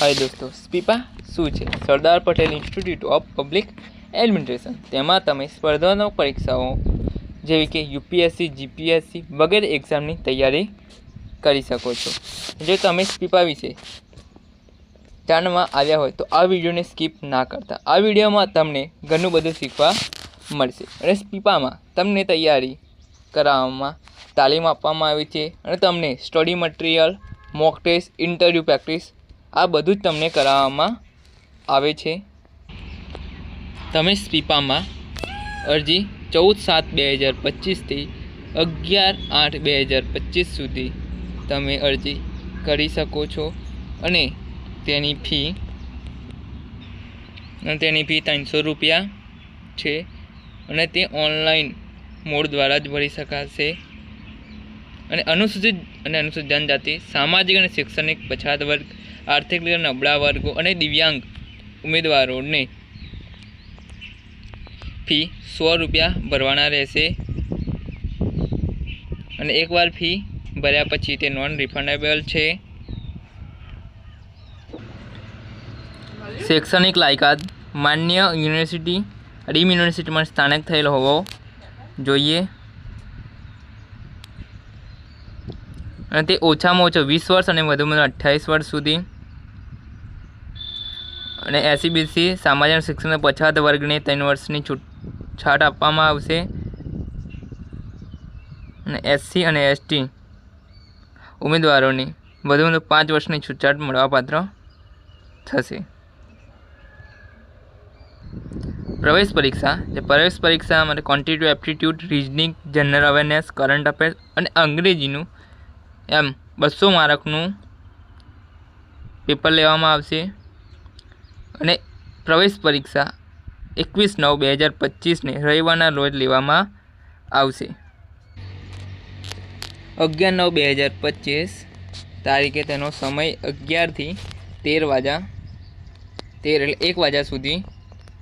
हाय दोस्तों, स्पीपा શું છે? Sardar Patel institute of public administration. તેમાં તમે સ્પર્ધાત્મક પરીક્ષાઓ જેવી કે યુપીએસસી, જીપીએસસી વગેરે એક્ઝામની તૈયારી કરી શકો છો। જો તમે સ્પીપા વિશે જાણવા આવ્યા હોય તો આ વિડીયોને સ્કીપ ના કરતા। આ વિડીયોમાં તમને ઘણું બધું શીખવા મળશે અને સ્પીપામાં તમને તૈયારી કરાવવામાં તાલીમ આપવામાં આવી છે અને તમને study material, mock test, interview practice આ બધું જ તમને કરાવવામાં આવે છે। તમે સ્પીપામાં અરજી 14/7/2025 થી 11/8/2025 સુધી તમે અરજી કરી શકો છો અને તેની ફી 300 રૂપિયા છે અને તે ઓનલાઈન મોડ દ્વારા જ ભરી શકાશે। અને અનુસૂચિત જનજાતિ, સામાજિક અને શૈક્ષણિક પછાત વર્ગ, આર્થિક રીતે નબળા વર્ગો અને દિવ્યાંગ ઉમેદવારોને ફી 100 રૂપિયા ભરવાના રહેશે અને એકવાર ફી ભર્યા પછી તે નોન રિફંડેબલ છે। શૈક્ષણિક લાયકાત માન્ય યુનિવર્સિટી, ડીમ યુનિવર્સિટીમાં સ્થાનક થયેલ હોવો જોઈએ અને તે ઓછામાં ઓછો 20 વર્ષ અને વધુમાં 28 વર્ષ સુધી અને એસસીબીસી સામાજિક શિક્ષણ પછાત વર્ગને 3 વર્ષની છૂટછાટ આપવામાં આવશે અને એસસી અને એસટી ઉમેદવારોને વધુમાં 5 વર્ષની છૂટછાટ મળવાપાત્ર થશે। પ્રવેશ પરીક્ષા માટે quantitative aptitude, reasoning, general awareness, current affairs અને અંગ્રેજીનું એમ 200 માર્કનું પેપર લેવામાં આવશે અને પ્રવેશ પરીક્ષા 21/9/2025 ને રવિવારના રોજ લેવામાં આવશે। 11/9/2025 તારીખે તેનો સમય 11 થી 13 વાગ્યા 1 વાગ્યા સુધી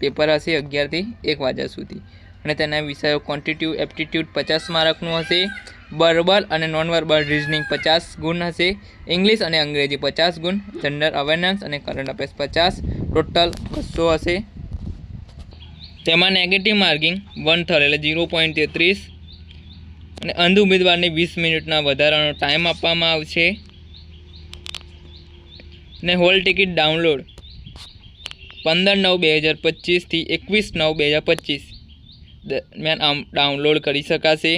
પેપર હશે। 11 થી 1 વાગ્યા સુધી અને તેના વિષયો ક્વોન્ટિટેટિવ એપ્ટિટ્યૂડ 50 માર્કનું હશે, વર્બલ અને નોન વર્બલ રીઝનિંગ 50 ગુણ હશે, ઇંગ્લિશ અને અંગ્રેજી 50 ગુણ, જનરલ અવેરનેસ અને કરંટ અફેર્સ 50, ટોટલ 200 હશે। તેમાં નેગેટિવ માર્કિંગ 1/3 એટલે 0.33 અને અંધ ઉમેદવારને 20 મિનિટના વધારાનો ટાઈમ આપવામાં આવશે અને હોલ ટિકિટ ડાઉનલોડ 15/9/2025 થી 21/9/2025 દરમિયાન ડાઉનલોડ કરી શકાશે।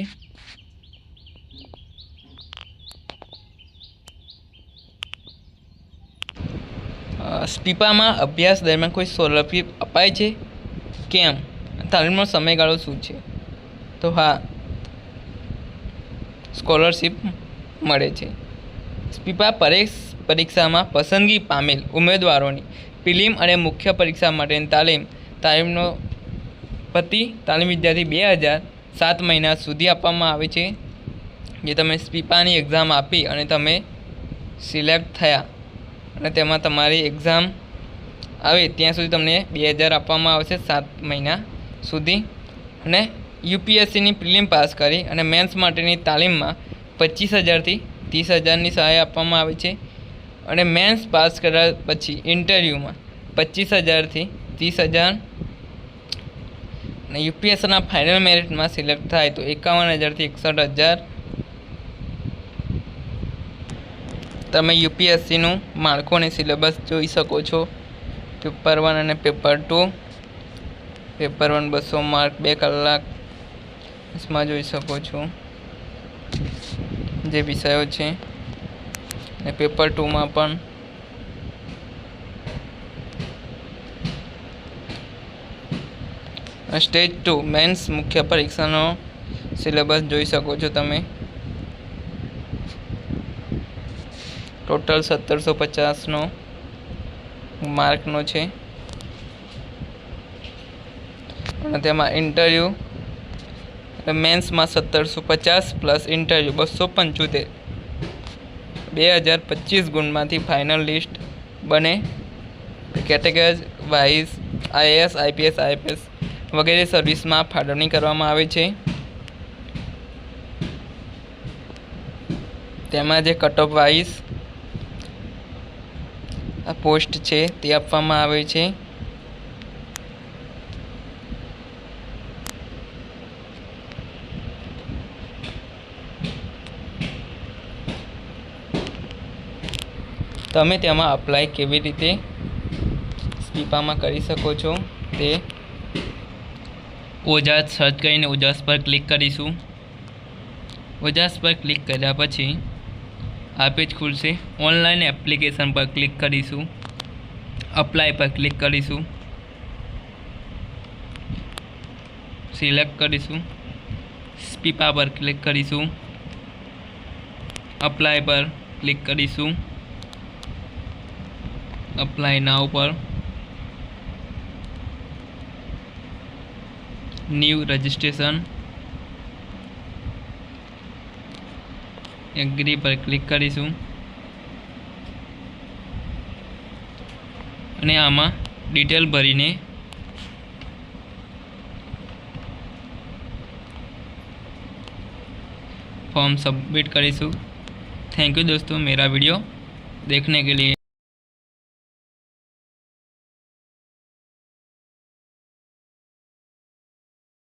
સ્પીપામાં અભ્યાસ દરમિયાન કોઈ સ્કોલરશીપ અપાય છે? કેમ? તાલીમનો સમયગાળો શું છે? તો હા, સ્કોલરશીપ મળે છે। સ્પીપા પરીક્ષામાં પસંદગી પામેલ ઉમેદવારોની પ્રિલિમ અને મુખ્ય પરીક્ષા માટેની તાલીમનો તાલીમ વિદ્યાર્થી 2007 મહિના સુધી આપવામાં આવે છે। જે તમે સ્પીપાની એક્ઝામ આપી અને તમે સિલેક્ટ થયા અને તેમાં તમારી એક્ઝામ આવે ત્યાં સુધી તમને 2000 આપવામાં આવશે 7 મહિના સુધી અને યુપીએસસીની પ્રિલિમ પાસ કરી અને મેન્સ માટેની તાલીમમાં 25,000 થી 30,000ની સહાય આપવામાં આવે છે અને મેન્સ પાસ કર્યા પછી ઇન્ટરવ્યૂમાં 25,000 થી 30,000 અને યુપીએસસીના ફાઇનલ મેરિટમાં સિલેક્ટ થાય તો 51,000 થી 61,000। તમે યુપીએસસીનું માળખું અને સિલેબસ જોઈ શકો છો। પેપર 1 અને પેપર 2। પેપર 1 200 માર્ક 2 કલાક માં જોઈ શકો છો જે વિષયો છે અને પેપર 2માં પણ સ્ટેજ 2 મેન્સ મુખ્ય પરીક્ષાનો સિલેબસ જોઈ શકો છો તમે। ટોટલ 1750નો માર્કનો છે અને તેમાં ઇન્ટરવ્યૂ મેન્સમાં 1750 પ્લસ ઇન્ટરવ્યૂ 275 2025 ગુણમાંથી ફાઇનલ લિસ્ટ બને। Category wise IAS, IPS, IFS વગેરે સર્વિસમાં ફાળવણી કરવામાં આવે છે। તેમાં જે કટ ઓફ વાઇઝ આ પોસ્ટ છે તે આપવામાં આવે છે. તમે તેમાં અપ્લાય કેવી રીતે સ્પીપામાં કરી શકો છો તે ઓજાસ સર્ચ કરીને ઓજાસ પર ક્લિક કરીશું. ઓજાસ પર ક્લિક કર્યા પછી આ પેજ ખુલશે. ઓનલાઈન એપ્લિકેશન પર ક્લિક કરીશું. અપ્લાય પર ક્લિક કરીશું. સિલેક્ટ કરીશું. સ્પીપા પર ક્લિક કરીશું. અપ્લાય પર ક્લિક કરીશું. અપ્લાય નાઉ પર ન્યૂ રજિસ્ટ્રેશન એગ્રી પર ક્લિક કરીશું અને આમાં ડિટેલ ભરીને फॉर्म सबमिट करीશું. थैंक यू दोस्तों मेरा वीडियो देखने के लिए.